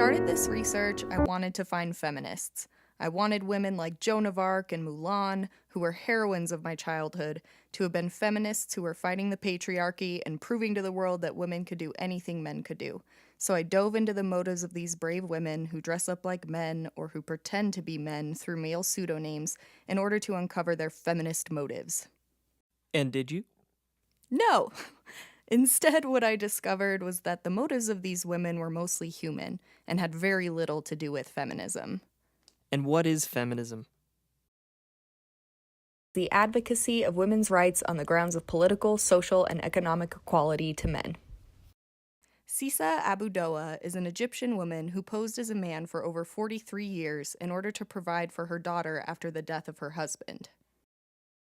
started this research, I wanted to find feminists. I wanted women like Joan of Arc and Mulan, who were heroines of my childhood, to have been feminists who were fighting the patriarchy and proving to the world that women could do anything men could do. So I dove into the motives of these brave women who dress up like men or who pretend to be men through male pseudonames in order to uncover their feminist motives. And did you? No! Instead, what I discovered was that the motives of these women were mostly human and had very little to do with feminism. And what is feminism? The advocacy of women's rights on the grounds of political, social, and economic equality to men. Sisa Abu-Doa is an Egyptian woman who posed as a man for over 43 years in order to provide for her daughter after the death of her husband.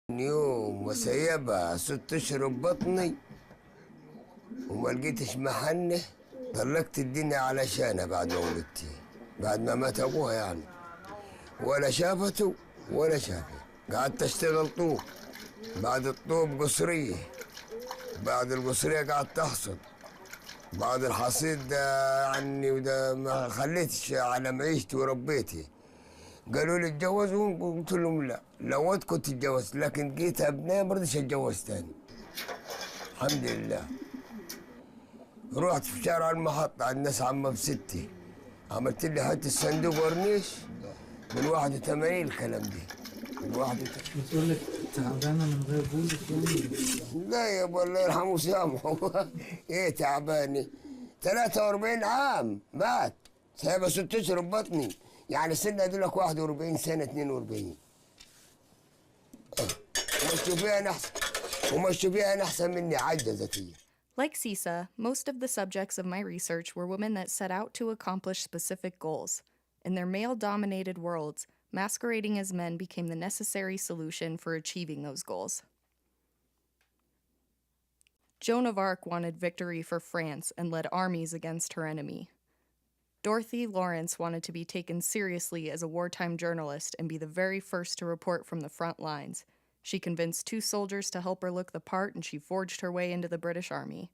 يوم وسيبها 6 أشهر ببطني وما لقيتش محنة طلقت الدنيا علشانها بعد ما ولدتي بعد ما مات أبوها يعني ولا شافته ولا شافه قعدت أشتغل طوب بعد الطوب قصرية بعد القصرية قعدت أحصد بعد الحصيد ده عني وده ما خليتش على معيشتي وربيتي قالوا لي اتجوزوا قلت لهم لا لو كنت اتجوزت لكن جيت ابنائي ما رضيتش اتجوز تاني الحمد لله رحت في شارع المحطة عند ناس عمة بستي عملت لي حتة صندوق ورنيش من 81 الكلام ده من 81 بتقول لك تعبانه من غير جوزك يعني؟ لا يا ابو الله يرحمه ويسامحه ايه تعبانه 43 عام مات سايبها 6 اشهر ببطني يعني سنة دولك 41 سنة 42 ومشوا بيها أحسن مني عجزت هي. Like Sisa, most of the subjects of my research were women that set out to accomplish specific goals. In their male-dominated worlds, masquerading as men became the necessary solution for achieving those goals. Joan of Arc wanted victory for France and led armies against her enemy. Dorothy Lawrence wanted to be taken seriously as a wartime journalist and be the very first to report from the front lines. She convinced 2 soldiers to help her look the part, and she forged her way into the British Army.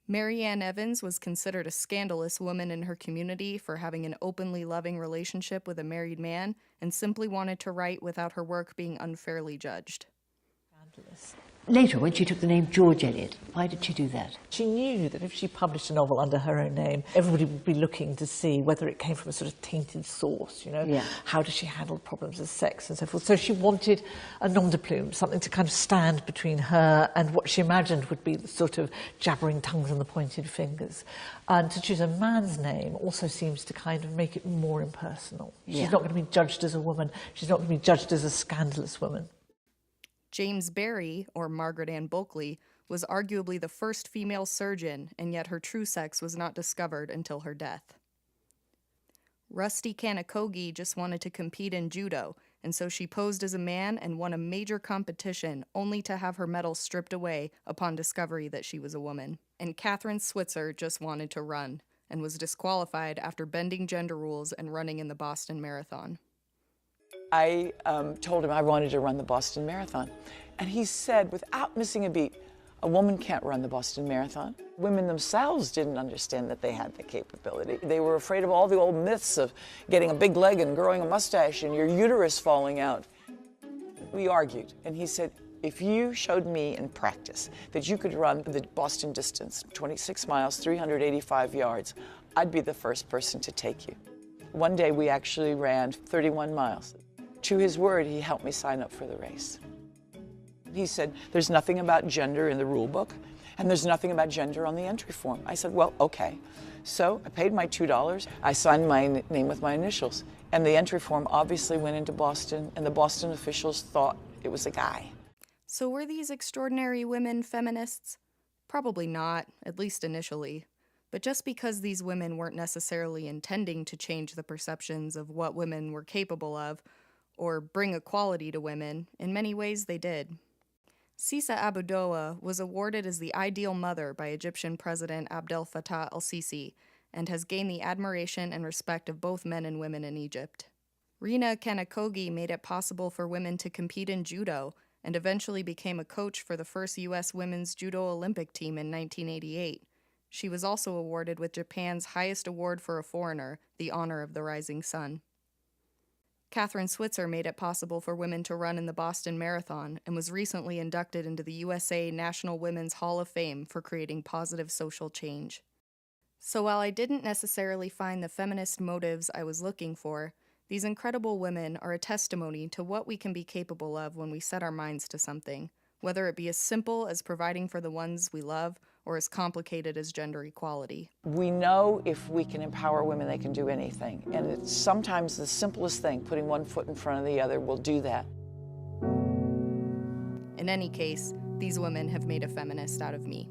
Mary Ann Evans was considered a scandalous woman in her community for having an openly loving relationship with a married man and simply wanted to write without her work being unfairly judged. Scandalous. Later, when she took the name George Eliot, why did she do that? She knew that if she published a novel under her own name, everybody would be looking to see whether it came from a sort of tainted source, you know? Yeah. How does she handle problems of sex and so forth? So she wanted a nom de plume, something to kind of stand between her and what she imagined would be the sort of jabbering tongues and the pointed fingers. And to choose a man's name also seems to kind of make it more impersonal. Yeah. She's not going to be judged as a woman. She's not going to be judged as a scandalous woman. James Barry, or Margaret Ann Bulkley, was arguably the first female surgeon, and yet her true sex was not discovered until her death. Rusty Kanakogi just wanted to compete in judo, and so she posed as a man and won a major competition only to have her medal stripped away upon discovery that she was a woman. And Catherine Switzer just wanted to run, and was disqualified after bending gender rules and running in the Boston Marathon. I told him I wanted to run the Boston Marathon. And he said, without missing a beat, a woman can't run the Boston Marathon. Women themselves didn't understand that they had the capability. They were afraid of all the old myths of getting a big leg and growing a mustache and your uterus falling out. We argued, and he said, if you showed me in practice that you could run the Boston distance, 26 miles, 385 yards, I'd be the first person to take you. One day we actually ran 31 miles. To his word, he helped me sign up for the race. He said, there's nothing about gender in the rule book, and there's nothing about gender on the entry form. I said, well, okay. So I paid my $2. I signed my name with my initials, and the entry form obviously went into Boston, and the Boston officials thought it was a guy. So were these extraordinary women feminists? Probably not, at least initially. But just because these women weren't necessarily intending to change the perceptions of what women were capable of, or bring equality to women, in many ways they did. Sisa Abu-Doa was awarded as the ideal mother by Egyptian President Abdel Fattah el-Sisi, and has gained the admiration and respect of both men and women in Egypt. Rina Kanakogi made it possible for women to compete in judo, and eventually became a coach for the first U.S. women's judo Olympic team in 1988. She was also awarded with Japan's highest award for a foreigner, the Honor of the Rising Sun. Catherine Switzer made it possible for women to run in the Boston Marathon and was recently inducted into the USA National Women's Hall of Fame for creating positive social change. So while I didn't necessarily find the feminist motives I was looking for, these incredible women are a testimony to what we can be capable of when we set our minds to something, whether it be as simple as providing for the ones we love or as complicated as gender equality. We know if we can empower women, they can do anything. And it's sometimes the simplest thing, putting one foot in front of the other, will do that. In any case, these women have made a feminist out of me.